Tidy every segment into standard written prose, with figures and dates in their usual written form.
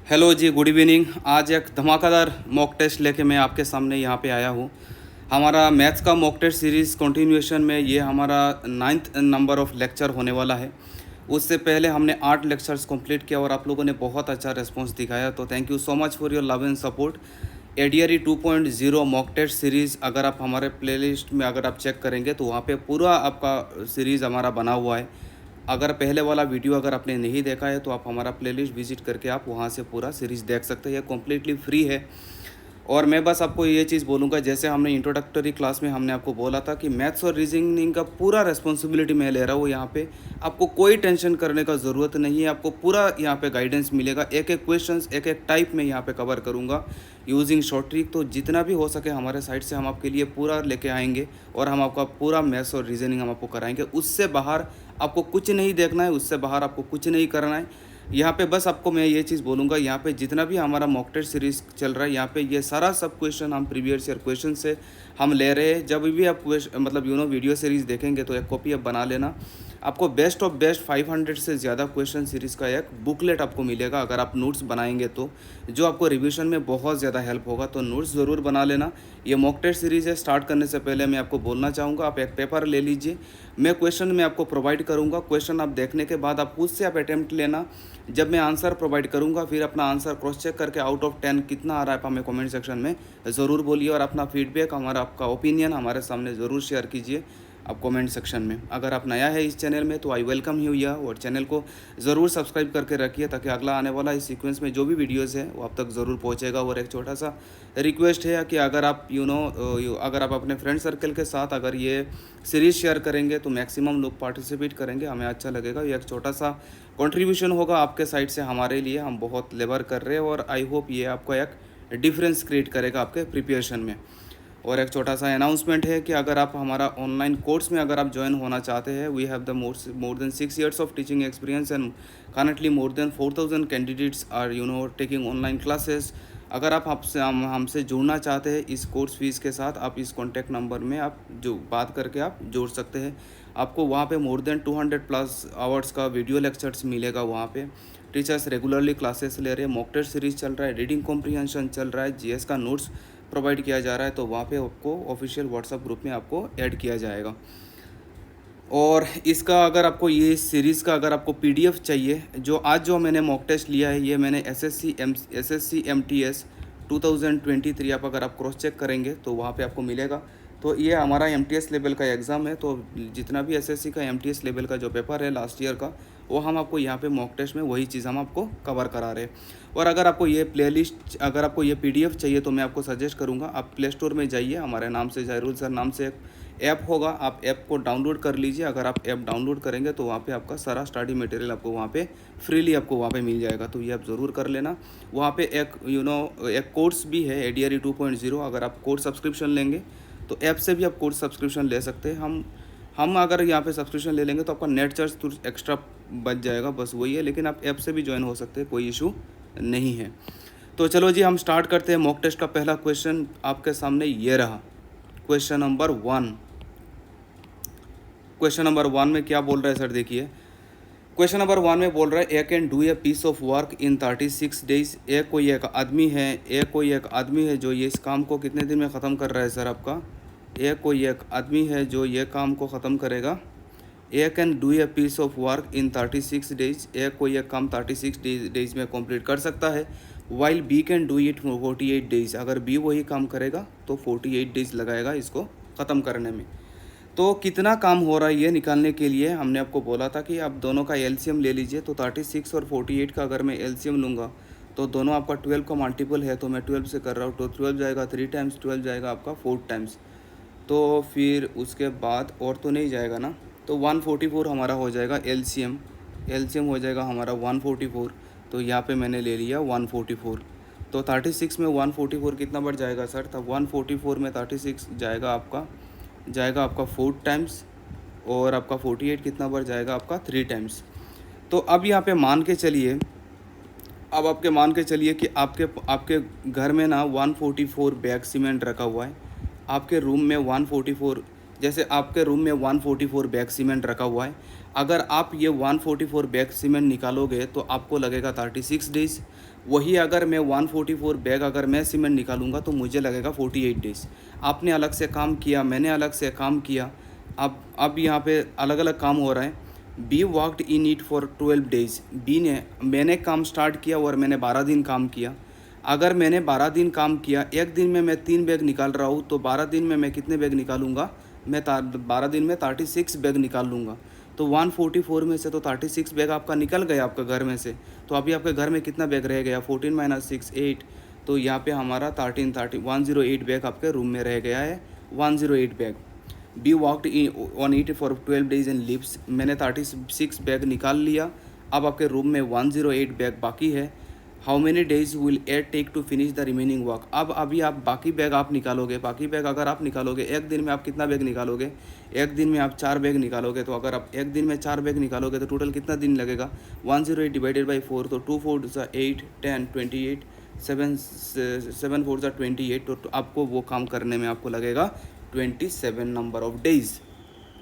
Hello जी, good evening. आज एक धमाकेदार मॉक टेस्ट लेके मैं आपके सामने यहाँ पे आया हूँ। हमारा मैथ्स का मॉक टेस्ट सीरीज़ कंटिन्यूएशन में ये हमारा 9th नंबर ऑफ लेक्चर होने वाला है। उससे पहले हमने 8 लेक्चर्स कंप्लीट किया और आप लोगों ने बहुत अच्छा रिस्पांस दिखाया, तो thank you so much for your love and support. ADRE 2.0 mock test series अगर आप हमारे प्लेलिस्ट में अगर आप चेक करेंगे तो वहाँ पे पूरा आपका सीरीज़ हमारा बना हुआ है। अगर पहले वाला वीडियो अगर आपने नहीं देखा है तो आप हमारा प्लेलिस्ट विजिट करके आप वहाँ से पूरा सीरीज़ देख सकते हैं। ये कम्प्लीटली फ्री है। और मैं बस आपको ये चीज़ बोलूँगा, जैसे हमने इंट्रोडक्टरी क्लास में हमने आपको बोला था कि मैथ्स और रीजनिंग का पूरा रिस्पॉन्सिबिलिटी मैं ले रहा हूँ यहाँ पे। आपको कोई टेंशन करने का ज़रूरत नहीं है। आपको पूरा यहाँ पे गाइडेंस मिलेगा। एक एक क्वेश्चंस एक एक टाइप में यहाँ पे कवर करूँगा यूजिंग शॉर्ट ट्रिक। तो जितना भी हो सके हमारे साइड से हम आपके लिए पूरा लेके आएंगे और हम आपका पूरा मैथ्स और रीजनिंग हम आपको कराएंगे। उससे बाहर आपको कुछ नहीं देखना है, उससे बाहर आपको कुछ नहीं करना है। यहाँ पे बस आपको मैं ये चीज़ बोलूँगा, यहाँ पे जितना भी हमारा मॉक टेस्ट सीरीज चल रहा है, यहाँ पे ये सारा सब क्वेश्चन हम प्रीवियस ईयर क्वेश्चन से हम ले रहे हैं। जब भी आप मतलब वीडियो सीरीज़ देखेंगे तो एक कॉपी आप बना लेना। आपको बेस्ट ऑफ बेस्ट 500 से ज़्यादा क्वेश्चन सीरीज़ का एक बुकलेट आपको मिलेगा अगर आप नोट्स बनाएंगे तो, जो आपको रिवीजन में बहुत ज़्यादा हेल्प होगा। तो नोट्स ज़रूर बना लेना। ये मॉक टेस्ट सीरीज़ है। स्टार्ट करने से पहले मैं आपको बोलना चाहूँगा, आप एक पेपर ले लीजिए। मैं क्वेश्चन में आपको प्रोवाइड करूँगा। क्वेश्चन आप देखने के बाद आप खुद से आप अटैम्प्ट लेना। जब मैं आंसर प्रोवाइड करूँगा फिर अपना आंसर क्रॉस चेक करके आउट ऑफ 10 कितना आ रहा है आप हमें कमेंट सेक्शन में ज़रूर बोलिए। और अपना फीडबैक, हमारा आपका ओपिनियन हमारे सामने ज़रूर शेयर कीजिए आप कमेंट सेक्शन में। अगर आप नया है इस चैनल में तो आई वेलकम यू या, और चैनल को ज़रूर सब्सक्राइब करके रखिए ताकि अगला आने वाला इस सीक्वेंस में जो भी वीडियोज़ है वो आप तक ज़रूर पहुँचेगा। और एक छोटा सा रिक्वेस्ट है कि अगर आप अगर आप अपने फ्रेंड सर्कल के साथ अगर ये सीरीज़ शेयर करेंगे तो मैक्सिमम लोग पार्टिसिपेट करेंगे, हमें अच्छा लगेगा। ये एक छोटा सा कंट्रीब्यूशन होगा आपके साइड से हमारे लिए। हम बहुत लेबर कर रहे हैं और आई होप ये आपको एक डिफरेंस क्रिएट करेगा आपके प्रिपरेशन में। और एक छोटा सा अनाउंसमेंट है कि अगर आप हमारा ऑनलाइन कोर्स में अगर आप ज्वाइन होना चाहते हैं, we have the more than 6 years of teaching experience and currently more than 4000 candidates are taking online classes. अगर आप हमसे जुड़ना चाहते हैं इस कोर्स फीस के साथ, आप इस कॉन्टैक्ट नंबर में आप जो बात करके आप जोड़ सकते हैं। आपको वहाँ पे मोर देन 200+ आवर्स का वीडियो लेक्चर्स मिलेगा। वहाँ पे टीचर्स रेगुलरली क्लासेस ले रहे हैं, मॉक टेस्ट सीरीज चल रहा है, रीडिंग कॉम्प्रिहेंशन चल रहा है, जीएस का नोट्स प्रोवाइड किया जा रहा है। तो वहाँ पे आपको ऑफिशियल व्हाट्सएप ग्रुप में आपको ऐड किया जाएगा। और इसका अगर आपको ये सीरीज़ का अगर आपको पीडीएफ चाहिए, जो मैंने मॉक टेस्ट लिया है ये मैंने एसएससी एमटीएस 2023 आप अगर आप क्रॉस चेक करेंगे तो वहाँ पे आपको मिलेगा। तो ये हमारा एमटीएस लेवल का एग्ज़ाम है। तो जितना भी एसएससी का एमटीएस लेवल का जो पेपर है लास्ट ईयर का, वो हम आपको यहाँ पे मॉक टेस्ट में वही चीज़ हम आपको कवर करा रहे हैं। और अगर आपको ये प्लेलिस्ट, अगर आपको ये पीडीएफ चाहिए तो मैं आपको सजेस्ट करूँगा आप प्ले स्टोर में जाइए, हमारे नाम से जाहिरुल सर नाम से एक ऐप होगा, आप ऐप को डाउनलोड कर लीजिए। अगर आप ऐप डाउनलोड करेंगे तो वहाँ पे आपका सारा स्टडी मटेरियल आपको वहाँ पे फ्रीली आपको वहाँ पे मिल जाएगा। तो ये आप ज़रूर कर लेना। वहाँ पे एक एक कोर्स भी है एडीआरई 2.0। अगर आप कोर्स सब्सक्रिप्शन लेंगे तो ऐप से भी आप कोर्स सब्सक्रिप्शन ले सकते हैं। हम अगर यहाँ पे सब्सक्रिप्शन ले लेंगे तो आपका नेट चार्ज तो एक्स्ट्रा बच जाएगा, बस वही है। लेकिन आप ऐप से भी ज्वाइन हो सकते हैं, कोई इशू नहीं है। तो चलो जी हम स्टार्ट करते हैं। मॉक टेस्ट का पहला क्वेश्चन आपके सामने ये रहा, क्वेश्चन नंबर 1। क्वेश्चन नंबर 1 में क्या बोल रहा है सर, देखिए। क्वेश्चन नंबर 1 में बोल रहा है A can do a piece of work in 36 days. कोई एक आदमी है जो ये इस काम को कितने दिन में ख़त्म कर रहा है सर आपका। कोई एक आदमी है जो ये काम को ख़त्म करेगा। A can do a piece of work in 36 days. कोई एक काम 36 डेज में कंप्लीट कर सकता है। While B can do it 48 days. अगर बी वही काम करेगा तो 48 डेज लगाएगा इसको ख़त्म करने में। तो कितना काम हो रहा है ये निकालने के लिए हमने आपको बोला था कि आप दोनों का एलसीएम ले लीजिए। तो 36 और 48 का अगर मैं एलसीएम लूँगा तो दोनों आपका 12 का मल्टीपल है, तो मैं 12 से कर रहा हूँ। तो 12 जाएगा 3 टाइम्स, 12 जाएगा आपका 4 टाइम्स। तो फिर उसके बाद और तो नहीं जाएगा ना, तो 144 हमारा हो जाएगा एलसीएम हो जाएगा हमारा 144। तो यहाँ पे मैंने ले लिया 144। तो 36 में 144 कितना बढ़ जाएगा सर, तब 144 में 36 जाएगा आपका 4 टाइम्स, और आपका 48 कितना बढ़ जाएगा आपका 3 टाइम्स। तो अब यहाँ पे मान के चलिए, अब आपके मान के चलिए कि आपके घर में ना 144 बैग सीमेंट रखा हुआ है। आपके रूम में 144 जैसे आपके रूम में 144 बैग सीमेंट रखा हुआ है, अगर आप ये 144 बैग सीमेंट निकालोगे तो आपको लगेगा 36 डेज़। वही अगर मैं 144 बैग अगर मैं सीमेंट निकालूंगा तो मुझे लगेगा 48 डेज़। आपने अलग से काम किया, मैंने अलग से काम किया, अब यहाँ पे अलग अलग काम हो रहा है। Be worked in it for 12 days. मैंने काम स्टार्ट किया और मैंने 12 दिन काम किया। अगर मैंने 12 दिन काम किया, एक दिन में मैं 3 बैग निकाल रहा हूँ, तो 12 दिन में मैं कितने बैग निकालूंगा? मैं 12 दिन में 36 बैग निकाल लूँगा। तो 144 में से तो 36 बैग आपका निकल गया आपके घर में से। तो अभी आपके घर में कितना बैग रह गया? 14 माइनस 6 8। तो यहाँ पे हमारा 108 बैग आपके रूम में रह गया है। 108 bag. B walked in on it for 12 days and leaves. मैंने 36 बैग निकाल लिया। अब आपके रूम में 108 बैग बाकी है। How many days will it take to finish the remaining work. अब अभी आप बाकी बैग आप निकालोगे। बाकी बैग अगर आप निकालोगे, एक दिन में आप कितना बैग निकालोगे? एक दिन में आप 4 बैग निकालोगे। तो अगर आप एक दिन में 4 बैग निकालोगे तो टोटल कितना दिन लगेगा? 108 डिवाइडेड बाई 4, तो 2 4 ज़ा 8 10 28 7 4 ज़ा 28। तो आपको वो काम करने में आपको लगेगा 27 नंबर ऑफ डेज़।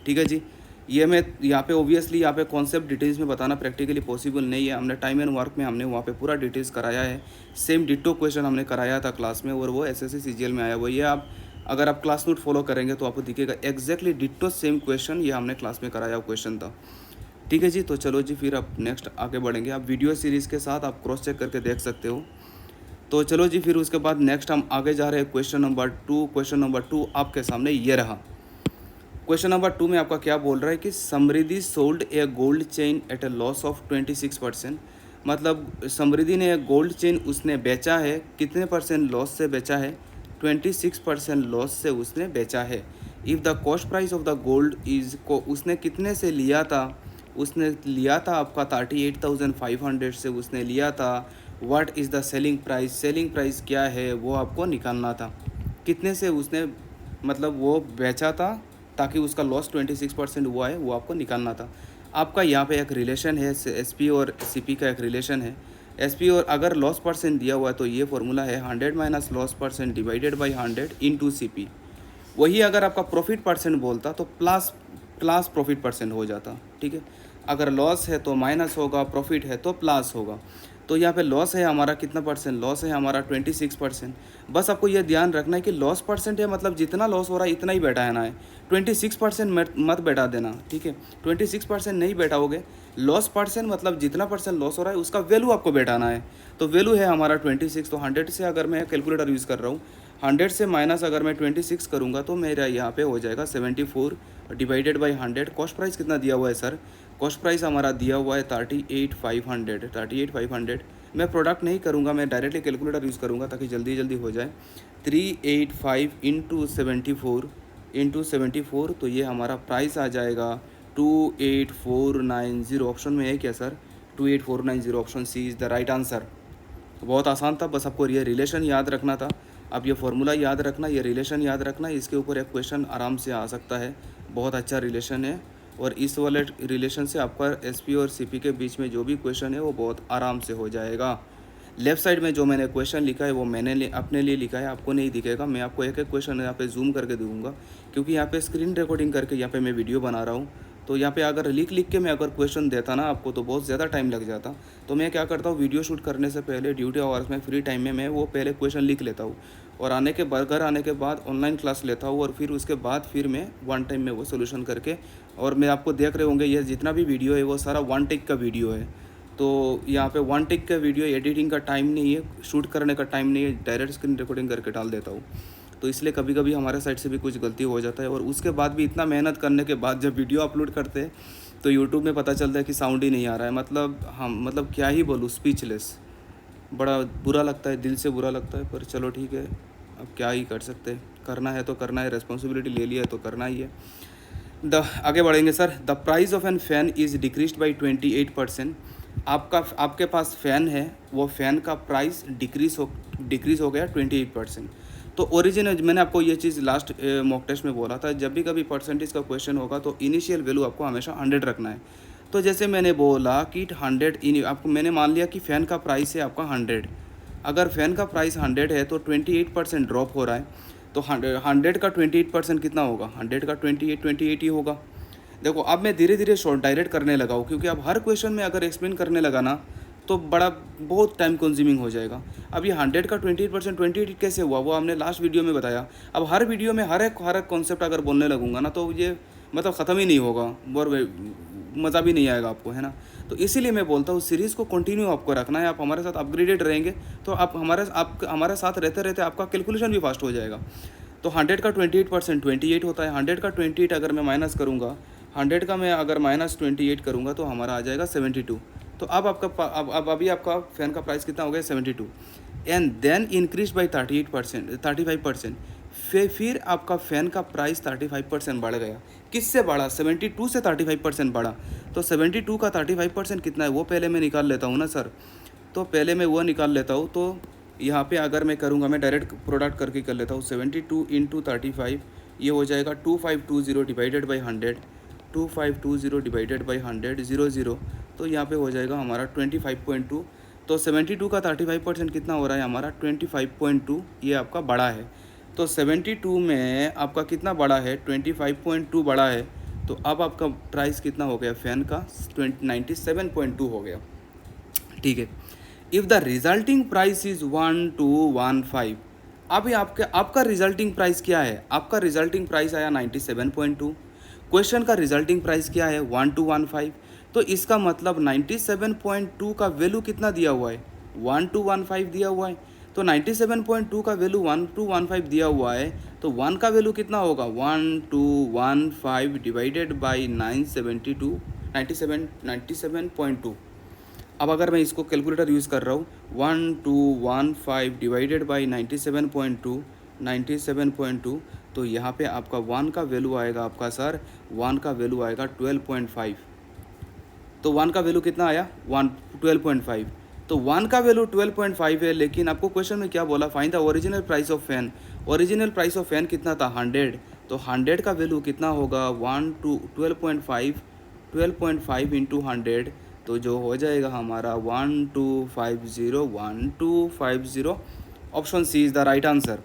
ठीक है जी। ये मैं यहाँ पे ओबियसली यहाँ पे कॉन्सेप्ट डिटेल्स में बताना प्रैक्टिकली पॉसिबल नहीं है। हमने टाइम एंड वर्क में हमने वहाँ पे पूरा डिटेल्स कराया है। सेम डिट्टो क्वेश्चन हमने कराया था क्लास में, और वो एसएससी सीजीएल में आया हुआ है। ये आप अगर आप क्लास नोट फॉलो करेंगे तो आपको दिखेगा एग्जैक्टली डिट्टो सेम क्वेश्चन ये हमने क्लास में कराया हुआ क्वेश्चन था। ठीक है जी। तो चलो जी, फिर आप नेक्स्ट आगे बढ़ेंगे। आप वीडियो सीरीज़ के साथ आप क्रॉस चेक करके देख सकते हो। तो चलो जी, फिर उसके बाद नेक्स्ट हम आगे जा रहे हैं क्वेश्चन नंबर 2। क्वेश्चन नंबर 2 आपके सामने ये रहा। क्वेश्चन नंबर 2 में आपका क्या बोल रहा है कि Samriddhi sold a gold chain at a loss of 26%। मतलब समृद्धि ने एक गोल्ड चेन उसने बेचा है, कितने परसेंट लॉस से बेचा है? 26% लॉस से उसने बेचा है। If the cost price of the gold is को उसने कितने से लिया था? उसने लिया था आपका 38,500 से उसने लिया था। What is the selling price? Selling price क्या है वो आपको निकालना था। कितने से उसने मतलब वो बेचा था ताकि उसका लॉस 26% हुआ है वो आपको निकालना था। आपका यहाँ पे एक रिलेशन है, एसपी और सीपी का एक रिलेशन है। एसपी और अगर लॉस परसेंट दिया हुआ है तो ये फॉर्मूला है 100 minus loss percent divided by 100 into CP. वही अगर आपका प्रॉफिट परसेंट बोलता तो प्लस प्रॉफिट परसेंट हो जाता। ठीक है। अगर लॉस है तो माइनस होगा, प्रॉफिट है तो प्लस होगा। तो यहाँ पे लॉस है हमारा कितना परसेंट? लॉस है हमारा 26%। बस आपको ये ध्यान रखना है कि लॉस परसेंट है मतलब जितना लॉस हो रहा है इतना ही बैठाना है। 26% मत बैठा देना। ठीक है। 26% नहीं बैठाओगे। लॉस परसेंट मतलब जितना परसेंट लॉस हो रहा है उसका वैल्यू आपको बैठाना है। तो वैल्यू है हमारा 26। तो 100 से अगर मैं कैलकुलेटर यूज़ कर रहा हूँ, 100 से माइनस अगर मैं 26 करूँगा तो मेरा यहाँ पे हो जाएगा 74 डिवाइडेड बाई 100। कॉस्ट प्राइस कितना दिया हुआ है सर? कॉस्ट प्राइस हमारा दिया हुआ है 38,500। 38,500 मैं प्रोडक्ट नहीं करूँगा, मैं डायरेक्टली कैलकुलेटर यूज़ करूँगा ताकि जल्दी जल्दी हो जाए। 385 इंटू 74 तो ये हमारा प्राइस आ जाएगा 28490। ऑप्शन में है क्या sir? 28490 option C is the right answer. बहुत आसान था, बस आपको ये रिलेशन याद रखना था। अब ये फार्मूला याद रखना, ये रिलेशन याद रखना, इसके ऊपर एक क्वेश्चन आराम से आ सकता है। बहुत अच्छा रिलेशन है, और इस वाले रिलेशन से आपका एसपी और सीपी के बीच में जो भी क्वेश्चन है वो बहुत आराम से हो जाएगा। लेफ़्ट साइड में जो मैंने क्वेश्चन लिखा है वो मैंने अपने लिए लिखा है, आपको नहीं दिखेगा। मैं आपको एक एक क्वेश्चन यहाँ पे जूम करके दूंगा, क्योंकि यहाँ पे स्क्रीन रिकॉर्डिंग करके यहाँ पे मैं वीडियो बना रहा हूँ। तो यहाँ पे अगर लिख के मैं अगर क्वेश्चन देता ना आपको तो बहुत ज़्यादा टाइम लग जाता। तो मैं क्या करता हूँ, वीडियो शूट करने से पहले ड्यूटी आवर्स में फ्री टाइम में मैं वो पहले क्वेश्चन लिख लेता हूँ, और घर आने के बाद ऑनलाइन क्लास लेता हूँ, और फिर उसके बाद फिर मैं वन टाइम में वो सोल्यूशन करके, और मैं आपको देख रहे होंगे ये जितना भी वीडियो है वो सारा वन टेक का वीडियो है। तो यहाँ पे वन टेक का वीडियो एडिटिंग का टाइम नहीं है, शूट करने का टाइम नहीं है, डायरेक्ट स्क्रीन रिकॉर्डिंग करके डाल देता हूँ। तो इसलिए कभी कभी हमारे साइड से भी कुछ गलती हो जाता है, और उसके बाद भी इतना मेहनत करने के बाद जब वीडियो अपलोड करते हैं तो यूट्यूब में पता चलता है कि साउंड ही नहीं आ रहा है। मतलब क्या ही बोलूँ, स्पीचलेस। बड़ा बुरा लगता है, दिल से बुरा लगता है, पर चलो ठीक है, अब क्या ही कर सकते हैं। करना है तो करना है, रिस्पॉन्सिबिलिटी ले लिया है तो करना ही है। आगे बढ़ेंगे sir. The price of an fan is decreased by 28%। आपके पास फ़ैन है, वो फ़ैन का प्राइस डिक्रीज़ हो गया 28%। तो ओरिजिनल मैंने आपको ये चीज़ लास्ट मॉक टेस्ट में बोला था, जब भी कभी परसेंटेज का क्वेश्चन होगा तो इनिशियल वैल्यू आपको हमेशा 100 रखना है। तो जैसे मैंने बोला कि 100 आपको मैंने मान लिया कि फ़ैन का प्राइस है आपका 100। अगर फ़ैन का प्राइस 100 है तो 28% ड्रॉप हो रहा है। तो 100 का 28% कितना होगा, 100 का 28 ही होगा। देखो अब मैं धीरे धीरे शॉर्ट डायरेक्ट करने लगा हूँ, क्योंकि अब हर क्वेश्चन में अगर एक्सप्लेन करने लगा ना तो बड़ा बहुत टाइम कंज्यूमिंग हो जाएगा। अब ये 100 का 28% 28 कैसे हुआ वो हमने लास्ट वीडियो में बताया। अब हर वीडियो में हर एक कॉन्सेप्ट अगर बोलने लगूंगा ना तो ये मतलब ख़त्म ही नहीं होगा और मज़ा भी नहीं आएगा आपको, है ना। तो इसीलिए मैं बोलता हूँ सीरीज़ को कंटिन्यू आपको रखना है। आप हमारे साथ अपग्रेडेड रहेंगे तो आप हमारे साथ रहते रहते आपका कैलकुलेशन भी फास्ट हो जाएगा। तो 100 का 28% 28 होता है। 100 का 28 अगर मैं माइनस करूँगा, 100 का मैं अगर माइनस 28 करूँगा तो हमारा आ जाएगा 72। तो अब आपका अब अभी आपका फ़ैन का प्राइस कितना हो गया 72, एंड देन इंक्रीज बाई 35%। फिर आपका फ़ैन का प्राइस 35% बढ़ गया। किससे बढ़ा, 72 से 35% बढ़ा। तो 72 का 35% कितना है वो पहले मैं निकाल लेता हूँ ना सर। तो पहले मैं वो निकाल लेता हूँ। तो यहाँ पे अगर मैं करूँगा, मैं डायरेक्ट प्रोडक्ट करके कर लेता हूँ। 72 इंटू 35 ये हो जाएगा 2520 डिवाइडेड बाई 100, 2520 डिवाइडेड बाई 100 0 तो यहाँ पे हो जाएगा हमारा 25.2। तो 72 का 35% कितना हो रहा है हमारा 25.2, ये आपका बड़ा है। तो 72 में आपका कितना बड़ा है 25.2 बड़ा है। तो अब आपका प्राइस कितना हो गया फ़ैन का 97.2 हो गया, ठीक है। If the resulting price is 1215, अभी आपका रिजल्टिंग प्राइस क्या है, आपका रिजल्टिंग प्राइस आया 97.2। क्वेश्चन का रिजल्टिंग प्राइस क्या है 1215। तो इसका मतलब 97.2 का वैल्यू कितना दिया हुआ है 1215 दिया हुआ है। तो 97.2 का वैल्यू 1215 दिया हुआ है। तो 1 का वैल्यू कितना होगा 1215 डिवाइडेड बाई 972 97.2। अब अगर मैं इसको कैलकुलेटर यूज़ कर रहा हूँ 1215 डिवाइडेड बाई 97.2 तो यहाँ पे आपका 1 का वैल्यू आएगा आपका सर 1 का वैल्यू आएगा 12.5। तो 1 का वैल्यू कितना आया 12.5। तो 1 का वैल्यू 12.5 है, लेकिन आपको क्वेश्चन में क्या बोला, find the original price of fan. Original price of fan कितना था 100। तो 100 का वैल्यू कितना होगा 12.5 इंटू 100 तो जो हो जाएगा हमारा 1250। Option C is the right answer.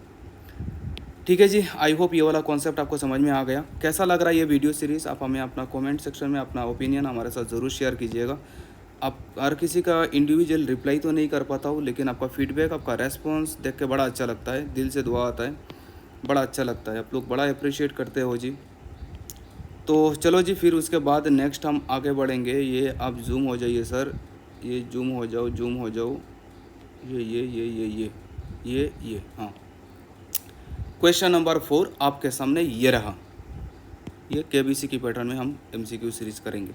ठीक है जी, आई होप ये वाला कॉन्सेप्ट आपको समझ में आ गया। कैसा लग रहा है ये वीडियो सीरीज़, आप हमें अपना कमेंट सेक्शन में अपना ओपिनियन हमारे साथ ज़रूर शेयर कीजिएगा। आप हर किसी का इंडिविजुअल रिप्लाई तो नहीं कर पाता हूँ, लेकिन आपका फीडबैक, आपका रेस्पॉन्स देख के बड़ा अच्छा लगता है, दिल से दुआ आता है, बड़ा अच्छा लगता है, आप लोग बड़ा अप्रिशिएट करते हो जी। तो चलो जी, फिर उसके बाद नेक्स्ट हम आगे बढ़ेंगे। ये आप जूम हो जाइए सर, ये जूम हो जाओ, ये हाँ। क्वेश्चन नंबर 4 आपके सामने ये रहा। ये केबीसी की पैटर्न में हम एमसीक्यू सीरीज करेंगे।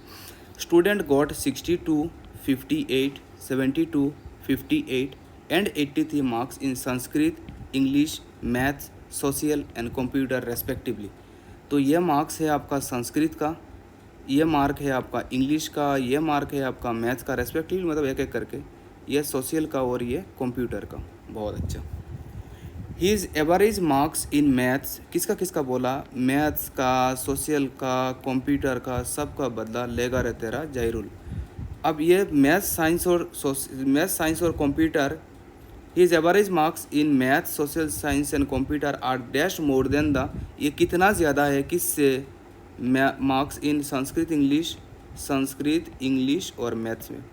Student got 62, 58, 72, 58 and 83 marks in Sanskrit, English, maths, social and computer respectively. तो ये मार्क्स है आपका संस्कृत का, ये मार्क है आपका इंग्लिश का, ये मार्क है आपका मैथ्स का रेस्पेक्टिवली, मतलब एक एक करके, ये सोशल का और ये कंप्यूटर का। बहुत अच्छा। His average marks in maths, किसका किसका बोला, मैथ्स का, सोशल का, कंप्यूटर का, सब का बदला लेगा रे तेरा जयरुल। अब ये मैथ्स साइंस और computer, his average marks in maths, social science and computer are dash more than the, ये कितना ज़्यादा है किससे, मार्क्स इन संस्कृत, इंग्लिश और मैथ्स में।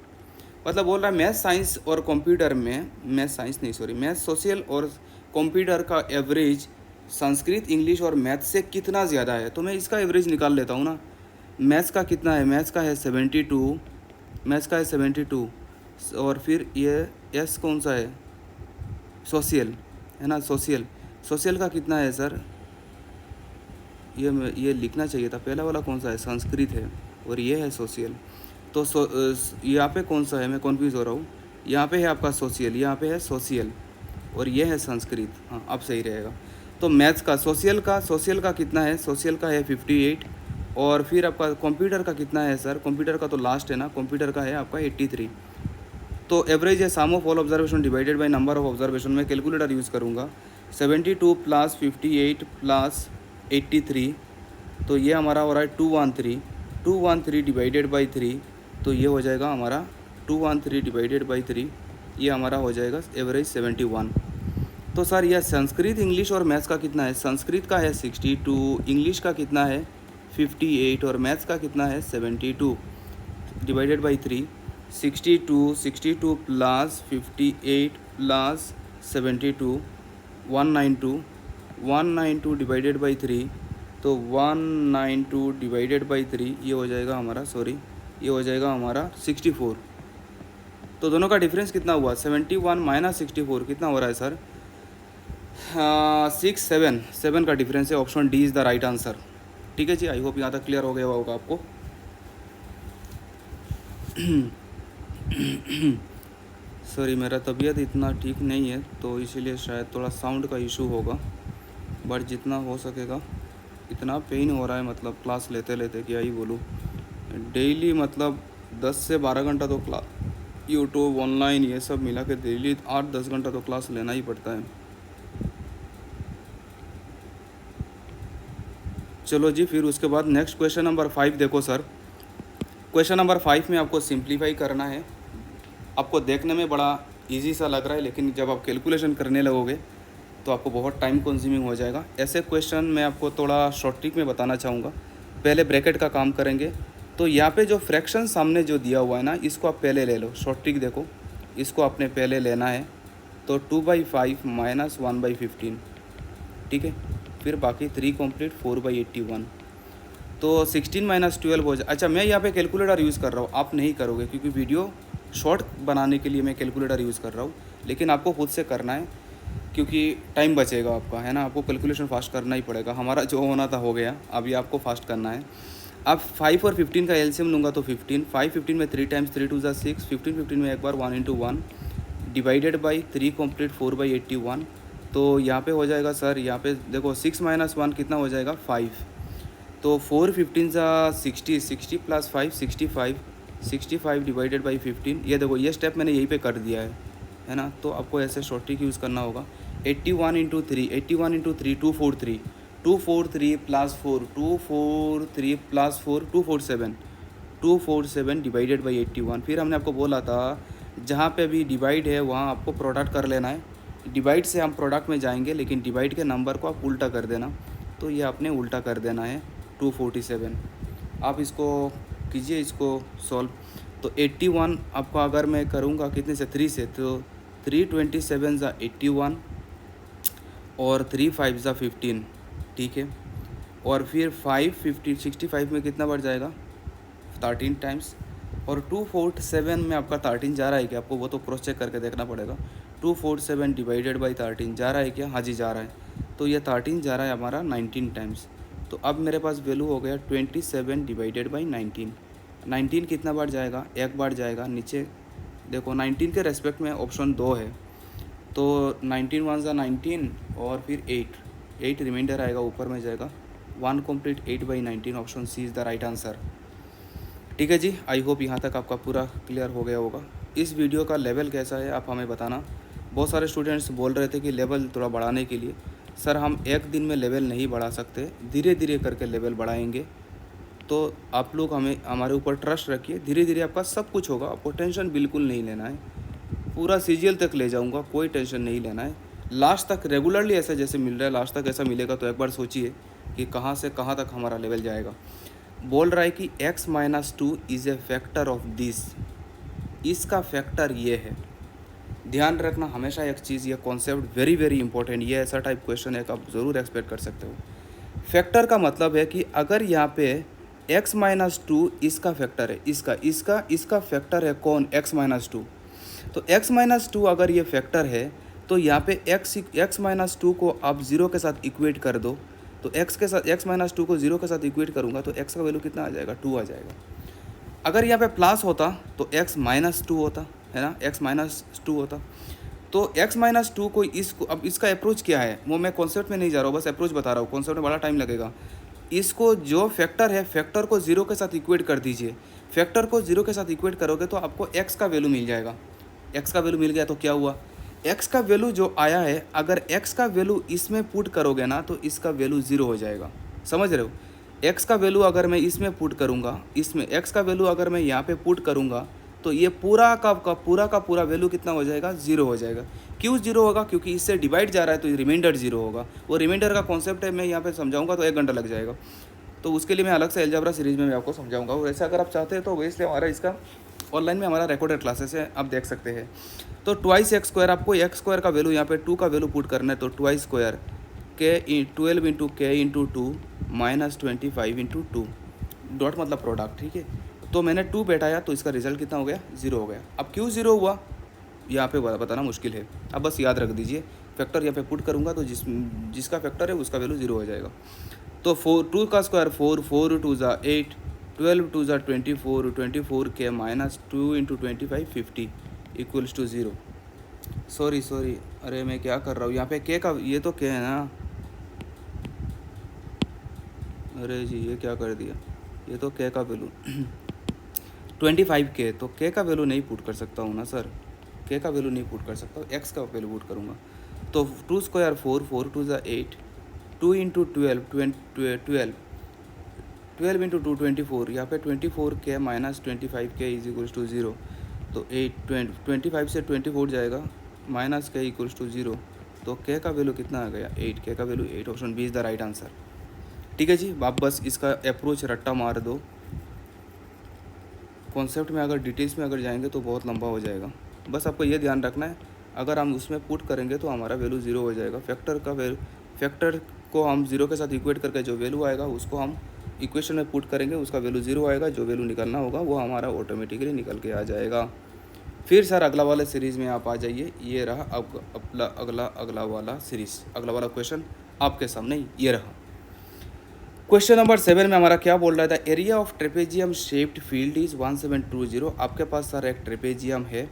मतलब बोल रहा है मैथ्स साइंस और कंप्यूटर में, मैथ्स सोशल और कंप्यूटर का एवरेज संस्कृत, इंग्लिश और मैथ्स से कितना ज़्यादा है। तो मैं इसका एवरेज निकाल लेता हूँ ना। मैथ्स का कितना है, मैथ्स का है 72, और फिर ये एस कौन सा है, सोशल है ना, सोशल का कितना है सर, ये लिखना चाहिए था, पहला वाला कौन सा है, संस्कृत है और ये है सोशल। तो यहाँ पे कौन सा है, मैं कन्फ्यूज़ हो रहा हूँ। यहाँ पे है आपका सोशल, यहाँ पे है सोशल और ये है संस्कृत। हाँ अब सही रहेगा। तो मैथ्स का, सोशल का कितना है, सोशल का है 58, और फिर आपका कंप्यूटर का कितना है सर, कंप्यूटर का तो लास्ट है ना, कंप्यूटर का है आपका 83। तो एवरेज है sum of all observation divided by number of observation, में कैलकुलेटर यूज़ करूँगा। 72 प्लस 58 प्लस 83, तो ये हमारा हो रहा है 213 डिवाइडेड बाई 3, तो ये हो जाएगा हमारा 213 डिवाइडेड बाई 3, ये हमारा हो जाएगा एवरेज 71। तो सर यह संस्कृत, इंग्लिश और मैथ्स का कितना है? संस्कृत का है 62, इंग्लिश का कितना है 58 और मैथ्स का कितना है 72 divided by 3। 62 plus 58 plus 72 192 divided by 3, तो 192 डिवाइडेड बाई 3 ये हो जाएगा हमारा, ये हो जाएगा हमारा 64। तो दोनों का डिफरेंस कितना हुआ? 71 माइनस 64 कितना हो रहा है सर? 7 का डिफरेंस है। Option D is the right answer. ठीक है जी, आई होप यहाँ तक क्लियर हो गया होगा आपको। सॉरी, मेरा तबीयत इतना ठीक नहीं है तो इसीलिए शायद थोड़ा साउंड का इशू होगा, बट जितना हो सकेगा इतना पेन हो रहा है, मतलब क्लास लेते लेते क्या ही बोलूँ। डेली मतलब 10 से 12 घंटा तो क्लास, यूट्यूब, ऑनलाइन ये सब मिला के डेली 8-10 घंटा तो क्लास लेना ही पड़ता है। चलो जी, फिर उसके बाद नेक्स्ट क्वेश्चन नंबर 5 देखो सर। क्वेश्चन नंबर 5 में आपको सिंप्लीफाई करना है। आपको देखने में बड़ा इजी सा लग रहा है, लेकिन जब आप कैलकुलेशन करने लगोगे तो आपको बहुत टाइम कंज्यूमिंग हो जाएगा। ऐसे क्वेश्चन मैं आपको थोड़ा शॉर्ट ट्रिक में बताना चाहूँगा। पहले ब्रैकेट का काम करेंगे। तो यहाँ पे जो फ्रैक्शन सामने जो दिया हुआ है ना, इसको आप पहले ले लो। शॉर्ट ट्रिक देखो, इसको आपने पहले लेना है। तो 2/5 माइनस 1/15, ठीक है। फिर बाकी 3 कंप्लीट 4/81, तो 16 माइनस 12 हो जाए। अच्छा, मैं यहाँ पे कैलकुलेटर यूज़ कर रहा हूँ, आप नहीं करोगे क्योंकि वीडियो शॉर्ट बनाने के लिए मैं कैलकुलेटर यूज़ कर रहा हूँ, लेकिन आपको खुद से करना है क्योंकि टाइम बचेगा आपका, है ना। आपको कैलकुलेशन फास्ट करना ही पड़ेगा। हमारा जो होना था हो गया, अभी आपको फास्ट करना है। अब 5 और 15 का एलसीएम लूँगा तो 15, 5 15 में 3 टाइम्स 3 2 ज़ा 6, 15 15 में एक बार 1 × 1 डिवाइडेड बाई 3 कंप्लीट 4/81। तो यहाँ पे हो जाएगा सर, यहाँ पे देखो 6 माइनस 1 कितना हो जाएगा 5, तो 4 15 ज़ा 60, 60 प्लस 5 65, 65 डिवाइडेड बाई 15। ये देखो, ये स्टेप मैंने यहीं पे कर दिया है ना। तो आपको ऐसे शॉर्ट ट्रिक यूज़ करना होगा। 81 × 3, 81 × 3 243, 243 प्लस 4 243 प्लस 4 247, 247 डिवाइडेड बाई 81। फिर हमने आपको बोला था जहाँ पे अभी डिवाइड है वहाँ आपको प्रोडक्ट कर लेना है। डिवाइड से हम प्रोडक्ट में जाएंगे, लेकिन डिवाइड के नंबर को आप उल्टा कर देना। तो ये आपने उल्टा कर देना है 247। आप इसको कीजिए, इसको सॉल्व। तो 81 आपका अगर मैं करूँगा कितने से 3 से, तो 327 ज़ा 81 और 3 5 ज़ा 15, ठीक है। और फिर 65 में कितना बढ़ जाएगा 13 टाइम्स, और 247 में आपका 13 जा रहा है क्या? आपको वो तो क्रॉस चेक करके देखना पड़ेगा। 247 डिवाइडेड बाई 13 जा रहा है क्या? हाँ जी, जा रहा है। तो ये 13 जा रहा है हमारा 19 टाइम्स। तो अब मेरे पास वैल्यू हो गया 27 डिवाइडेड बाई 19। 19 कितना बार जाएगा? एक बार जाएगा। नीचे देखो 19 के रेस्पेक्ट में ऑप्शन 2 है, तो 19 1 ज़ा 19 और फिर 8 रिमाइंडर आएगा, ऊपर में जाएगा 1 complete 8/19। Option C is the right answer. ठीक है जी, आई होप यहाँ तक आपका पूरा क्लियर हो गया होगा। इस वीडियो का लेवल कैसा है आप हमें बताना। बहुत सारे स्टूडेंट्स बोल रहे थे कि लेवल थोड़ा बढ़ाने के लिए। सर हम एक दिन में लेवल नहीं बढ़ा सकते, धीरे धीरे करके लेवल बढ़ाएंगे। तो आप लोग हमारे ऊपर ट्रस्ट रखिए, धीरे धीरे आपका सब कुछ होगा। आपको टेंशन बिल्कुल नहीं लेना है। पूरा सीजीएल तक ले जाऊंगा, कोई टेंशन नहीं लेना है। लास्ट तक रेगुलरली ऐसा जैसे मिल रहा है, लास्ट तक ऐसा मिलेगा। तो एक बार सोचिए कि कहाँ से कहाँ तक हमारा लेवल जाएगा। बोल रहा है कि x minus 2 is a factor of this, इसका फैक्टर ये है। ध्यान रखना हमेशा एक चीज़, ये कॉन्सेप्ट वेरी वेरी इंपॉर्टेंट। ये ऐसा टाइप क्वेश्चन है कि आप ज़रूर एक्सपेक्ट कर सकते हो। फैक्टर का मतलब है कि अगर यहाँ पे x माइनस 2 इसका फैक्टर है, इसका फैक्टर है कौन? x minus 2। तो x माइनस 2 अगर ये फैक्टर है तो यहाँ पे x माइनस 2 को आप 0 के साथ इक्वेट कर दो। तो x माइनस 2 को 0 के साथ इक्वेट करूँगा तो x का वैल्यू कितना आ जाएगा? 2 आ जाएगा। अगर यहाँ पे प्लस होता तो x माइनस 2 होता, है ना, x माइनस 2 होता। तो x माइनस 2 को इसको, अब इसका अप्रोच क्या है वो मैं कॉन्सेप्ट में नहीं जा रहा हूँ, बस अप्रोच बता रहा हूँ। कॉन्सेप्ट में बड़ा टाइम लगेगा। इसको जो फैक्टर है, फैक्टर को 0 के साथ इक्वेट कर दीजिए। फैक्टर को 0 के साथ इक्वेट करोगे तो आपको x का वैल्यू मिल जाएगा। x का वैल्यू मिल गया तो क्या हुआ? x का वैल्यू जो आया है, अगर x का वैल्यू इसमें पुट करोगे ना तो इसका वैल्यू 0 हो जाएगा। समझ रहे हो? x का वैल्यू अगर मैं इसमें पुट करूँगा, इसमें x का वैल्यू अगर मैं यहाँ पे पुट करूँगा तो ये पूरा का पूरा वैल्यू कितना हो जाएगा, 0 हो जाएगा। क्यों 0 होगा, क्योंकि इससे डिवाइड जा रहा है तो रिमाइंडर 0 होगा। वो रिमाइंडर का कॉन्सेप्ट है, मैं यहाँ पे समझाऊंगा तो 1 घंटा लग जाएगा, तो उसके लिए मैं अलग से अलजेब्रा सीरीज में मैं आपको समझाऊंगा। वैसे अगर आप चाहते हैं तो वैसे हमारा इसका ऑनलाइन में हमारा रिकॉर्डेड क्लासेस है, आप देख सकते हैं। तो ट्वाइस एक्स स्क्वायर, आपको एक्स स्क्वायर का वैल्यू यहाँ पे 2 का वैल्यू पुट करना है, तो ट्वाइस स्क्वायर के 12 इंटू के इंटू 2 माइनस 25 इंटू 2, डॉट मतलब प्रोडक्ट, ठीक है। तो मैंने 2 बैठाया तो इसका रिजल्ट कितना हो गया, 0 हो गया। अब क्यों 0 हुआ यहाँ पे बताना मुश्किल है, अब बस याद रख दीजिए। फैक्टर यहाँ पे पुट करूँगा तो जिसका फैक्टर है उसका वैल्यू 0 हो जाएगा। तो 2 का स्क्वायर 4, 4 टू ज़ा 8, 12 टू ज़ा 24, 24 के minus 2 into 25 50 equals to 0। Sorry, अरे मैं क्या कर रहा हूँ यहाँ पे, के का ये तो के है ना, अरे जी ये क्या कर दिया, ये तो के का वैल्यू 25 के, तो के का वैल्यू नहीं पुट कर सकता हूँ ना सर, के का वैल्यू नहीं पुट कर सकता हूँ, एक्स का वैल्यू पुट करूँगा। तो 2 स्क्वायर 4, 4 टू ज़ा 8, 2 इंटू 12, 12 इंटू 2 24, यहाँ पे 24 के माइनस 25 के इज इक्वल्स टू 0। तो 25 से 24 जाएगा, माइनस के इक्वल्स टू 0, तो के का वैल्यू कितना आ गया, 8, के का value 8, option B is the right answer. ठीक है जी, आप बस इसका अप्रोच रट्टा मार दो, कॉन्सेप्ट में अगर डिटेल्स में अगर जाएंगे तो बहुत लंबा हो जाएगा। बस आपको ये ध्यान रखना है, अगर हम उसमें पुट करेंगे तो हमारा वैल्यू 0 हो जाएगा। फैक्टर को हम 0 के साथ इक्वेट करके जो वैल्यू आएगा उसको हम इक्वेशन में पुट करेंगे, उसका वैल्यू 0 आएगा, जो वैल्यू निकलना होगा वो हमारा ऑटोमेटिकली निकल के आ जाएगा। फिर सर अगला वाले सीरीज़ में आप आ जाइए, ये रहा अब अगला वाला सीरीज़, अगला वाला क्वेश्चन आपके सामने ये रहा। क्वेश्चन नंबर 7 में हमारा क्या बोल रहा था, area of trapezium shaped field is 1720। आपके पास सर एक ट्रेपेजियम है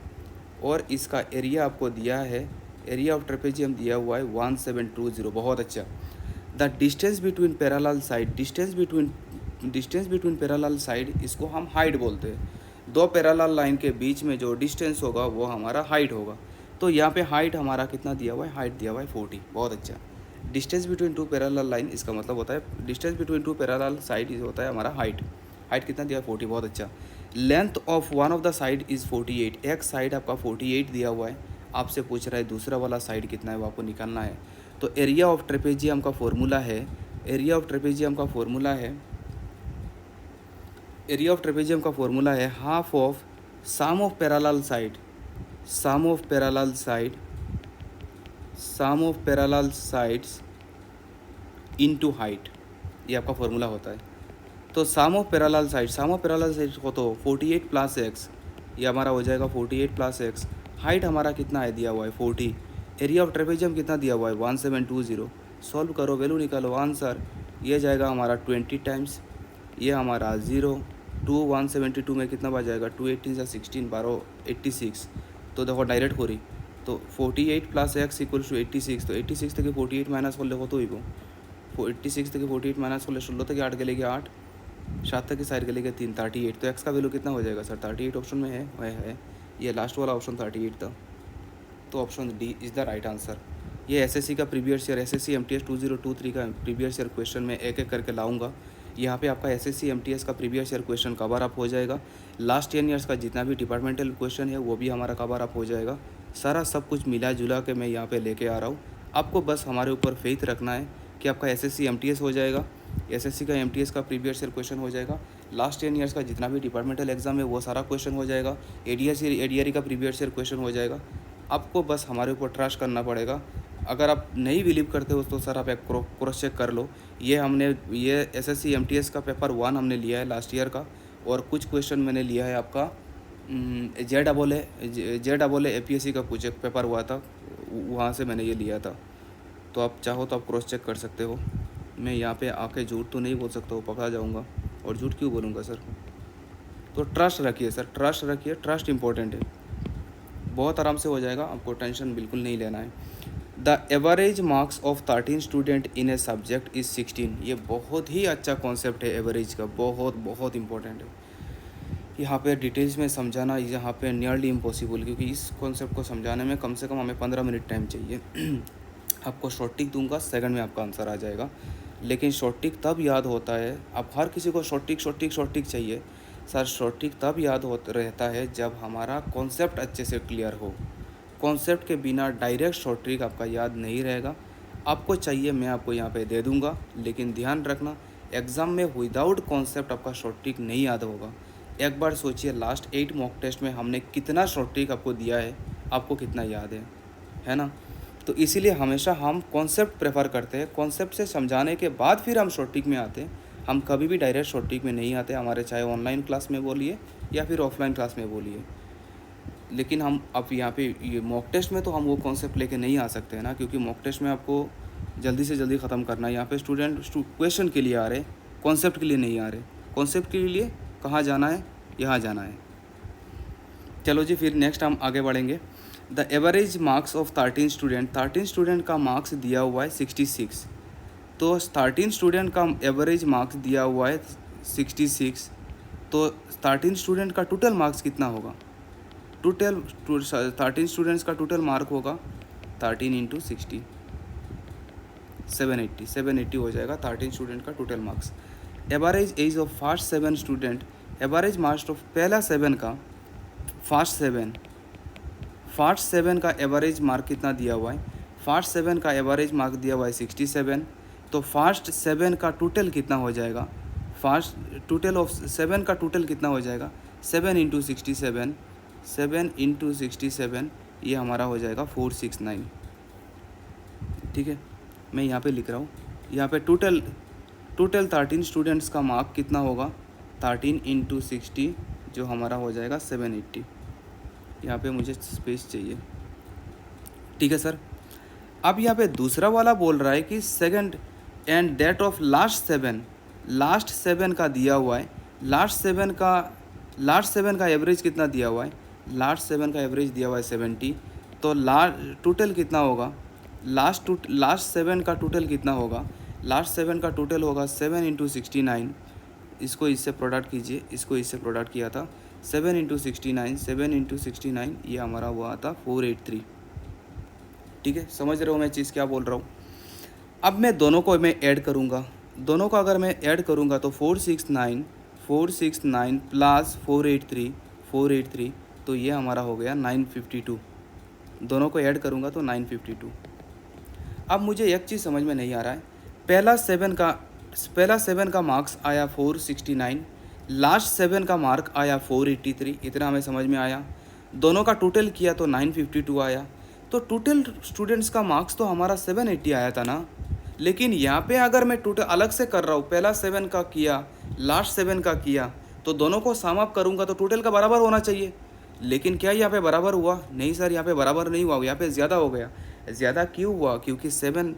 और इसका एरिया आपको दिया है, एरिया ऑफ ट्रेपेजियम दिया हुआ है 1720। बहुत अच्छा। The distance between parallel side, distance between parallel side, इसको हम हाइट बोलते हैं। दो पैरेलल लाइन के बीच में जो डिस्टेंस होगा वो हमारा हाइट होगा। तो यहाँ पे हाइट हमारा कितना दिया हुआ है, हाइट दिया हुआ है 40। बहुत अच्छा। डिस्टेंस बिटवीन 2 पैरेलल लाइन, इसका मतलब होता है डिस्टेंस बिटवीन 2 पैरेलल साइड होता है हमारा हाइट। हाइट कितना दिया है, 40। बहुत अच्छा। Length of one of the side is 48। एक साइड आपका 48 दिया हुआ है, आपसे पूछ रहा है दूसरा वाला साइड कितना है, वो आपको निकालना है। तो एरिया ऑफ ट्रेपेजियम का फॉर्मूला है, एरिया ऑफ ट्रेपेजियम का फॉर्मूला है, एरिया ऑफ ट्रेपेजियम का फॉर्मूला है half of sum of parallel side, sum of parallel side, sum of parallel sides into height, ये आपका फॉर्मूला होता है। तो sum of parallel side, sum of parallel side को तो 48 प्लस एक्स, ये हमारा हो जाएगा 48 प्लस एक्स। हाइट हमारा कितना है दिया हुआ है 40, एरिया ऑफ ट्रेपेजियम कितना दिया हुआ है 1720। सॉल्व करो, वैल्यू निकालो, आंसर ये जाएगा हमारा 20 टाइम्स, ये हमारा 0 2 172 में कितना बच जाएगा, 2 18 से 16 12 86। तो देखो डायरेक्ट हो रही, तो 48 प्लस एक्स इक्वल्स टू 86। तो 86 থেকে 48 মাইনাস করলে কত হইব, 86 থেকে 48 মাইনাস করলে 16 থেকে 8 গেলে গিয়ে 8, 7 থেকে 4 গেলে गए 3, 38। तो एक्स का वैल्यू कितना हो जाएगा सर, 38 ऑप्शन में है, ये लास्ट वाला ऑप्शन 38 था, तो option D is the right answer. ये एसएससी का प्रीवियस ईयर, एसएससी एमटीएस 2023 का प्रीवियस ईयर क्वेश्चन में एक एक करके लाऊंगा। यहाँ पे आपका एसएससी एमटीएस का previous year question cover up हो जाएगा। लास्ट 10 ईयर्स का जितना भी डिपार्टमेंटल क्वेश्चन है वो भी हमारा कवर अप हो जाएगा। सारा सब कुछ मिला जुला के मैं यहाँ पे लेके आ रहा हूँ। आपको बस हमारे ऊपर फेथ रखना है कि आपका एसएससी एमटीएस हो जाएगा, एसएससी का एमटीएस का प्रीवियस ईयर क्वेश्चन हो जाएगा। लास्ट 10 ईयर्स का जितना भी डिपार्टमेंटल एग्जाम है वो सारा क्वेश्चन हो जाएगा। एडीआरई का प्रीवियस ईयर क्वेश्चन हो जाएगा। आपको बस हमारे ऊपर ट्रस्ट करना पड़ेगा। अगर आप नहीं बिलीव करते हो तो सर आप एक क्रॉस चेक कर लो। ये एसएससी एमटीएस का पेपर 1 हमने लिया है लास्ट ईयर का, और कुछ क्वेश्चन मैंने लिया है आपका जे एपीएससी का कुछ एक पेपर हुआ था, वहाँ से मैंने ये लिया था। तो आप चाहो तो आप क्रॉस चेक कर सकते हो। मैं यहाँ पे आके झूठ तो नहीं बोल सकता हूँ, पकड़ा जाऊँगा, और झूठ क्यों बोलूँगा सर। तो ट्रस्ट रखिए सर, ट्रस्ट रखिए, ट्रस्ट इम्पोर्टेंट है, बहुत आराम से हो जाएगा, आपको टेंशन बिल्कुल नहीं लेना है। The average marks of 13 student in a subject is 16। ये बहुत ही अच्छा कॉन्सेप्ट है एवरेज का, बहुत बहुत इंपॉर्टेंट है। यहाँ पे डिटेल्स में समझाना यहाँ पे नियरली इम्पॉसिबल, क्योंकि इस कॉन्सेप्ट को समझाने में कम से कम हमें 15 मिनट टाइम चाहिए। आपको शॉर्ट टिक दूंगा, सेकंड में आपका आंसर आ जाएगा। लेकिन शॉर्ट टिक तब याद होता है, अब हर किसी को शॉर्ट टिक चाहिए। सर शॉर्ट ट्रिक तब याद हो रहता है जब हमारा कॉन्सेप्ट अच्छे से क्लियर हो। कॉन्सेप्ट के बिना डायरेक्ट शॉर्ट ट्रिक आपका याद नहीं रहेगा। आपको चाहिए मैं आपको यहाँ पे दे दूँगा, लेकिन ध्यान रखना एग्ज़ाम में विदाउट कॉन्सेप्ट आपका शॉर्ट ट्रिक नहीं याद होगा। एक बार सोचिए लास्ट 8 मॉक टेस्ट में हमने कितना शॉर्ट ट्रिक आपको दिया है, आपको कितना याद है ना। तो इसीलिए हमेशा हम कॉन्सेप्ट प्रेफर करते हैं, कॉन्सेप्ट से समझाने के बाद फिर हम शॉर्ट ट्रिक में आते हैं। हम कभी भी डायरेक्ट शॉर्ट ट्रिक में नहीं आते, हमारे चाहे ऑनलाइन क्लास में बोलिए या फिर ऑफलाइन क्लास में बोलिए। लेकिन हम अब यहाँ पे ये मॉक टेस्ट में तो हम वो कॉन्सेप्ट लेके नहीं आ सकते हैं ना, क्योंकि मॉक टेस्ट में आपको जल्दी से जल्दी ख़त्म करना है। यहाँ पे स्टूडेंट क्वेश्चन के लिए आ रहे, कॉन्सेप्ट के लिए नहीं आ रहे। कॉन्सेप्ट के लिए कहाँ जाना है, यहाँ जाना है। चलो जी, फिर नेक्स्ट हम आगे बढ़ेंगे। The average marks of 13 student, 13 student का मार्क्स दिया हुआ है 66। तो 13 स्टूडेंट का एवरेज मार्क्स दिया हुआ है 66। तो 13 स्टूडेंट का टोटल मार्क्स कितना होगा? टोटल 13 स्टूडेंट्स का टोटल मार्क होगा 13 इंटू 60, 780 हो जाएगा 13 स्टूडेंट का total marks. Average age of first 7 student, average marks of पहला 7 का, फर्स्ट 7 का एवरेज मार्क कितना दिया हुआ है? फर्स्ट 7 का एवरेज मार्क दिया हुआ है 67। तो फर्स्ट 7 का टोटल कितना हो जाएगा? फर्स्ट टोटल ऑफ 7 का टोटल कितना हो जाएगा? 7 इंटू 67, 7 इंटू 67 ये हमारा हो जाएगा 469। ठीक है, मैं यहाँ पे लिख रहा हूँ। यहाँ पे टोटल 13 स्टूडेंट्स का मार्क कितना होगा? 13 इंटू 60 जो हमारा हो जाएगा 780। यहाँ पे मुझे स्पेस चाहिए। ठीक है सर। अब यहाँ पे दूसरा वाला बोल रहा है कि second and date of last 7 का दिया हुआ है। लास्ट सेवन का एवरेज कितना दिया हुआ है? लास्ट 7 का एवरेज दिया हुआ है 70। तो टोटल कितना होगा? लास्ट 7 का टोटल कितना होगा? लास्ट 7 का टोटल होगा 7 इंटू 69। इसको इससे प्रोडक्ट कीजिए, इसको इससे प्रोडक्ट किया था 7 इंटू 69, 7 इंटू 69 ये हमारा हुआ था 483। ठीक है, समझ रहे हो मैं चीज़ क्या बोल रहा हूँ? अब मैं दोनों को मैं ऐड करूँगा। दोनों को अगर मैं ऐड करूँगा तो 469 प्लस 483, तो ये हमारा हो गया 952। दोनों को ऐड करूँगा तो 952। अब मुझे एक चीज़ समझ में नहीं आ रहा है। पहला 7 का मार्क्स आया 469, लास्ट 7 का मार्क आया 483, इतना हमें समझ में आया। दोनों का टोटल किया तो 952 आया। तो टोटल स्टूडेंट्स का मार्क्स तो हमारा 780 आया था ना। लेकिन यहाँ पे अगर मैं टोटल अलग से कर रहा हूँ, पहला 7 का किया, लास्ट 7 का किया, तो दोनों को सम अप करूँगा तो टोटल का बराबर होना चाहिए। लेकिन क्या यहाँ पे बराबर हुआ? नहीं सर, यहाँ पे बराबर नहीं हुआ, यहाँ पे ज़्यादा हो गया। ज़्यादा क्यों हुआ? क्योंकि 7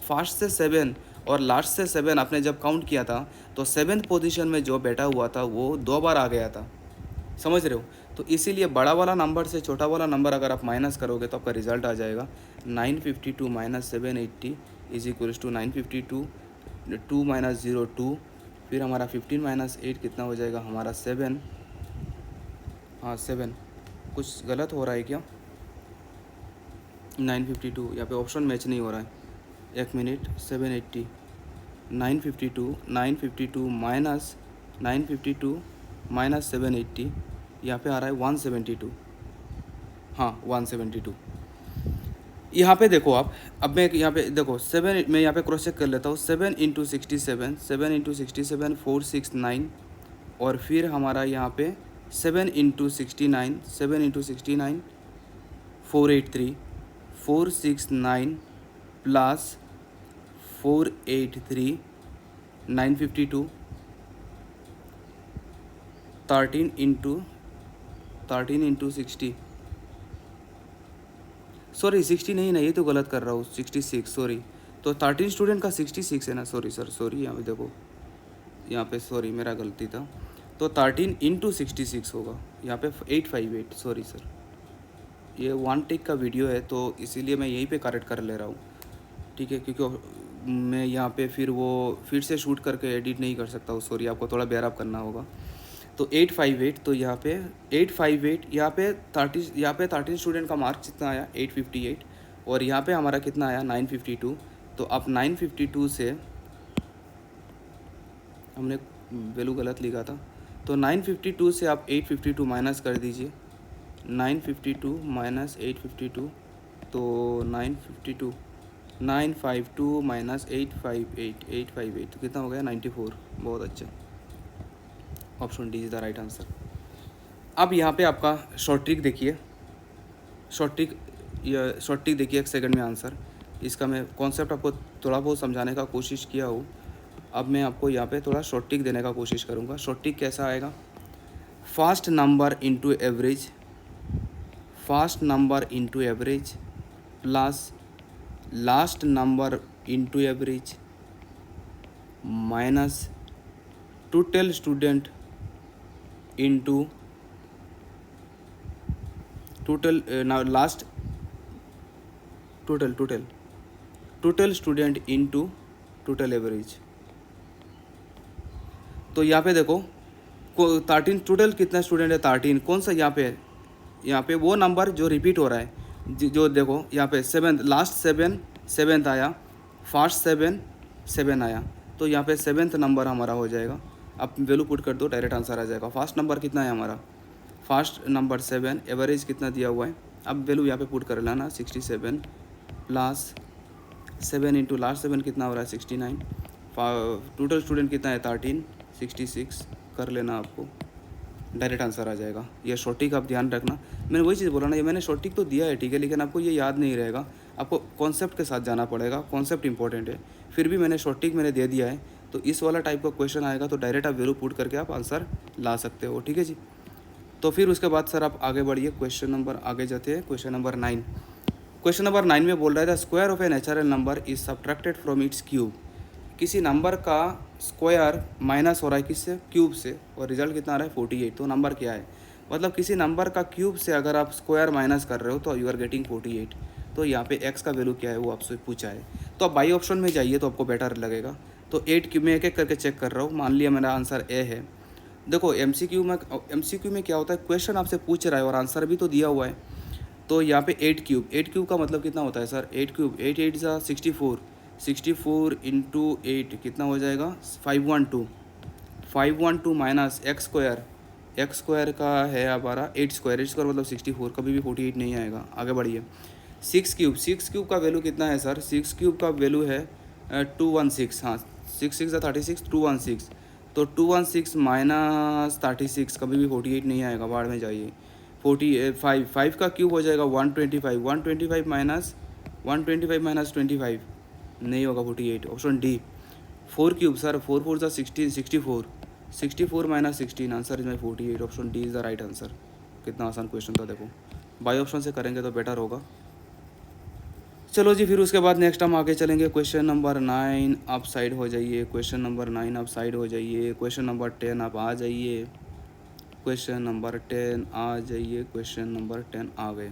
फर्स्ट से 7 और लास्ट से 7 आपने जब काउंट किया था तो 7th पोजीशन में जो बैठा हुआ था वो 2 बार आ गया था। समझ रहे हो? तो इसीलिए बड़ा वाला नंबर से छोटा वाला नंबर अगर आप माइनस करोगे तो आपका रिजल्ट आ जाएगा 952 minus 780 is equals to 952, 2 minus 0 2, फिर हमारा 15 माइनस 8 कितना हो जाएगा? हमारा 7। हाँ 7। कुछ गलत हो रहा है क्या? 952 यहाँ पे ऑप्शन मैच नहीं हो रहा है, एक मिनट। 780, 952 माइनस 952 माइनस 780 यहाँ पे आ रहा है 172। हाँ 172। यहाँ पे देखो आप, अब मैं यहाँ पे देखो 7, मैं यहाँ पे क्रॉस चेक कर लेता हूँ। 7 इंटू 67, 7 इंटू 67 469, और फिर हमारा यहाँ पे 7 into 69, 7 into 69 483, 469 plus 483 952, 13 into 60, sorry 60 नहीं ना, ये तो गलत कर रहा हूँ, 66 सॉरी। तो 13 स्टूडेंट का 66 है ना, सॉरी सर, सॉरी। यहाँ पे देखो, यहाँ पे सॉरी मेरा गलती था। तो 13 इंटू 66 होगा यहाँ पे 858, सॉरी सर। ये 1 टेक का वीडियो है तो इसीलिए मैं यहीं पे करेक्ट कर ले रहा हूँ। ठीक है, क्योंकि मैं यहाँ पे फिर से शूट करके एडिट नहीं कर सकता हूँ, सॉरी। आपको थोड़ा बेयर अप करना होगा। तो 858, तो यहाँ पे 858, यहाँ पे 13 स्टूडेंट का मार्क्स कितना आया? 858, और यहाँ पे हमारा कितना आया? 952। तो अब 952 से हमने वैल्यू गलत लिखा था। तो 952 से आप 852 माइनस कर दीजिए। 952 माइनस 852, तो 952 माइनस 858 तो कितना हो गया 94। बहुत अच्छा, option D is the right answer. अब यहाँ पे आपका शॉर्ट ट्रिक देखिए, शॉर्ट ट्रिक देखिए, 1 सेकंड में आंसर। इसका मैं कॉन्सेप्ट आपको थोड़ा बहुत समझाने का कोशिश किया हूँ। अब मैं आपको यहाँ पे थोड़ा शॉर्ट ट्रिक देने का कोशिश करूँगा। शॉर्ट ट्रिक कैसा आएगा? Fast number into average, fast number into average plus last number into average minus total student into total last total student into total average. तो यहाँ पे देखो 13 टोटल कितना स्टूडेंट है 13, कौन सा यहाँ पे है? यहाँ पे वो नंबर जो रिपीट हो रहा है, जो देखो यहाँ पे 7 लास्ट 7 आया, फर्स्ट 7 आया, तो यहाँ पे 7th नंबर हमारा हो जाएगा। अब वैल्यू पुट कर दो, डायरेक्ट आंसर आ जाएगा। फर्स्ट नंबर कितना है हमारा? फर्स्ट नंबर 7, एवरेज कितना दिया हुआ है? अब वैल्यू यहाँ पे पुट कर लेना, 67 प्लस 7 इंटू लास्ट 7 कितना हो रहा है 69, टोटल स्टूडेंट कितना है 13, 66 कर लेना, आपको डायरेक्ट आंसर आ जाएगा। ये शॉर्ट ट्रिक आप ध्यान रखना, मैंने वही चीज़ बोला ना, ये मैंने शॉर्ट ट्रिक तो दिया है ठीक है, लेकिन आपको ये याद नहीं रहेगा, आपको कॉन्सेप्ट के साथ जाना पड़ेगा। कॉन्सेप्ट इंपॉर्टेंट है, फिर भी मैंने शॉर्ट ट्रिक मैंने दे दिया है। तो इस वाला टाइप का क्वेश्चन आएगा तो डायरेक्ट आप वैल्यू पुट करके आप आंसर ला सकते हो, ठीक है जी। तो फिर उसके बाद सर आप आगे बढ़िए, क्वेश्चन नंबर आगे जाते हैं, क्वेश्चन नंबर 9। क्वेश्चन नंबर 9 में बोल रहा है the square of a natural number is subtracted from its cube. किसी नंबर का स्क्वायर माइनस हो रहा है किससे? क्यूब से, और रिजल्ट कितना आ रहा है 48। तो नंबर क्या है? मतलब किसी नंबर का क्यूब से अगर आप स्क्वायर माइनस कर रहे हो तो यू आर गेटिंग 48। तो यहाँ पे एक्स का वैल्यू क्या है वो आपसे पूछा है। तो आप बाई ऑप्शन में जाइए तो आपको बेटर लगेगा। तो 8 क्यूब में एक एक करके चेक कर रहा हूँ। मान लिया मेरा आंसर ए है। देखो एमसीक्यू में क्या होता है, क्वेश्चन आपसे पूछ रहा है और आंसर भी तो दिया हुआ है। तो यहाँ पे 8 क्यूब का मतलब कितना होता है सर? 8 क्यूब 8 8 ज़ा 64, 64 इंटू 8 कितना हो जाएगा 512 माइनस एक्स स्क्वायर का है हमारा 8 स्क्वायर मतलब 64, कभी भी 48 नहीं आएगा। आगे बढ़िए। 6 क्यूब का वैल्यू कितना है सर? 6 क्यूब का वैल्यू है 216। हाँ 6 6 36 216, तो 216 माइनस 36 कभी भी 48 नहीं आएगा, बाहर में जाइए। 5 का क्यूब हो जाएगा 125 माइनस 25 नहीं होगा 48, option D. 4 cube sir, 4 4 16 64 minus 16 answer is my 48, option D is the right answer. कितना आसान क्वेश्चन था देखो, बाई ऑप्शन से करेंगे तो बेटर होगा। चलो जी, फिर उसके बाद नेक्स्ट हम आगे चलेंगे। क्वेश्चन नंबर 9 आप साइड हो जाइए, क्वेश्चन नंबर 9 आप साइड हो जाइए, क्वेश्चन नंबर 10 आप आ जाइए, क्वेश्चन नंबर 10 आ जाइए, क्वेश्चन नंबर 10 आ गए।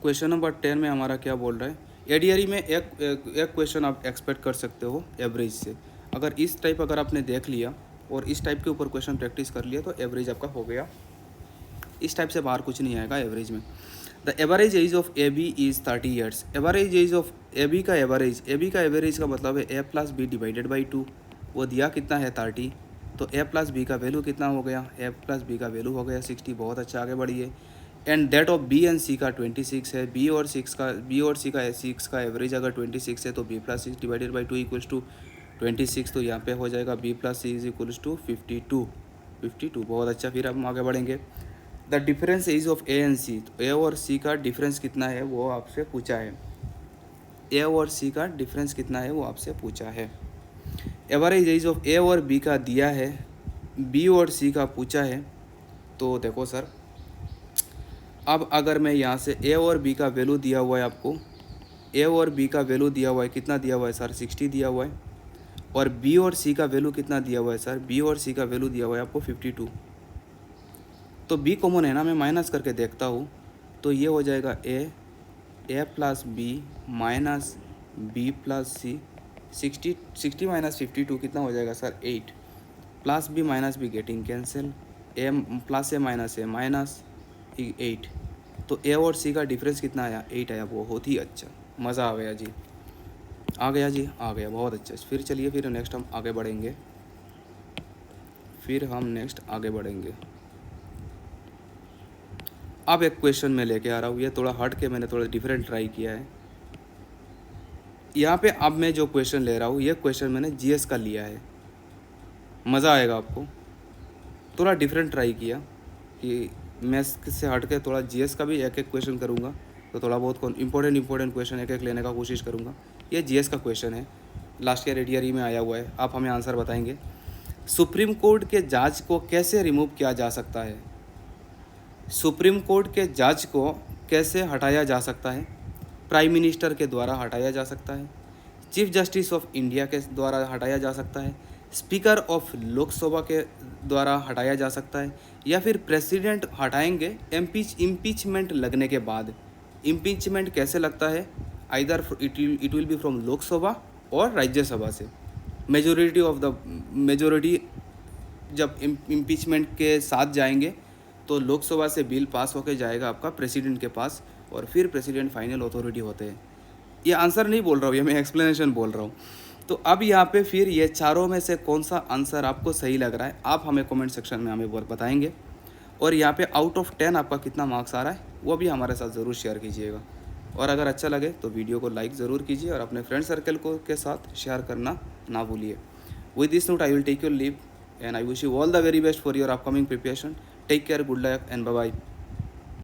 क्वेश्चन नंबर 10 में हमारा क्या बोल रहा है? एडीआरई में एक क्वेश्चन आप एक्सपेक्ट कर सकते हो एवरेज से। अगर इस टाइप अगर आपने देख लिया और इस टाइप के ऊपर क्वेश्चन प्रैक्टिस कर लिया तो एवरेज आपका हो गया। इस टाइप से बाहर कुछ नहीं आएगा एवरेज में। The average age of A B is 30 years. Average age of A B का एवरेज का मतलब है A plus B divided by 2। वो दिया कितना है 30, तो ए प्लस बी का वैल्यू कितना हो गया? ए प्लस बी का वैल्यू हो गया 60। बहुत अच्छा, आगे बढ़िए। And that of B and C का 26 है। बी और सी का 6 का एवरेज अगर 26 है तो B plus 6 divided by 2 equals to 26। तो यहाँ पे हो जाएगा B plus C is equals to 52। बहुत अच्छा, फिर हम आगे बढ़ेंगे। The difference is of A and C. तो ए और सी का डिफरेंस कितना है वो आपसे पूछा है। ए और सी का डिफरेंस कितना है वो आपसे पूछा है। एवरेज एज ऑफ ए और बी का दिया है, बी और सी का पूछा है। तो देखो सर, अब अगर मैं यहाँ से ए और बी का वैल्यू दिया हुआ है आपको, ए और बी का वैल्यू दिया हुआ है, कितना दिया हुआ है सर? 60 दिया हुआ है। और बी और सी का वैल्यू कितना दिया हुआ है सर? बी और सी का वैल्यू दिया हुआ है आपको 52। तो बी कॉमन है ना, मैं माइनस करके देखता हूँ। तो ये हो जाएगा A plus B minus B plus C. 60 minus 52 कितना हो जाएगा sir? 8। Plus B minus B getting cancel, A plus A minus 8। तो ए और सी का डिफरेंस कितना आया? 8 आया। बहुत ही अच्छा, मज़ा आ गया जी। आ गया जी, आ गया, बहुत अच्छा। फिर चलिए, फिर नेक्स्ट हम आगे बढ़ेंगे। अब एक क्वेश्चन मैं लेके आ रहा हूँ, ये थोड़ा हट के मैंने थोड़ा डिफरेंट ट्राई किया है यहाँ पे। अब मैं जो क्वेश्चन ले रहा हूँ, ये क्वेश्चन मैंने जीएस का लिया है, मज़ा आएगा आपको। थोड़ा डिफरेंट ट्राई किया कि मैथ्स से हट के थोड़ा जीएस का भी एक एक क्वेश्चन करूँगा, तो थोड़ा बहुत इंपॉर्टेंट क्वेश्चन एक एक लेने का कोशिश करूँगा। ये जीएस का क्वेश्चन है, लास्ट ईयर एडीआरई में आया हुआ है। आप हमें आंसर बताएंगे। सुप्रीम कोर्ट के जज को कैसे रिमूव किया जा सकता है? सुप्रीम कोर्ट के जज को कैसे हटाया जा सकता है? प्राइम मिनिस्टर के द्वारा हटाया जा सकता है, चीफ जस्टिस ऑफ इंडिया के द्वारा हटाया जा सकता है, स्पीकर ऑफ लोकसभा के द्वारा हटाया जा सकता है, या फिर प्रेसिडेंट हटाएंगे इम्पीचमेंट लगने के बाद। इम्पीचमेंट कैसे लगता है? Either it will be from Lok Sabha और राज्यसभा से। मेजोरिटी जब इम्पीचमेंट के साथ जाएंगे तो लोकसभा से बिल पास होकर जाएगा आपका प्रेसिडेंट के पास, और फिर प्रेसिडेंट फाइनल अथॉरिटी होते हैं। ये आंसर नहीं बोल रहा हूँ, ये मैं एक्सप्लेनेशन बोल रहा हूँ। तो अब यहाँ पे फिर ये चारों में से कौन सा आंसर आपको सही लग रहा है, आप हमें कमेंट सेक्शन में हमें बताएंगे। और यहाँ पे आउट ऑफ 10 आपका कितना मार्क्स आ रहा है वो भी हमारे साथ ज़रूर शेयर कीजिएगा। और अगर अच्छा लगे तो वीडियो को लाइक ज़रूर कीजिए और अपने फ्रेंड सर्कल को के साथ शेयर करना ना भूलिए। With this note I will take your leave, and I wish you all the very best for your upcoming preparation. Take care, good luck, and bye bye.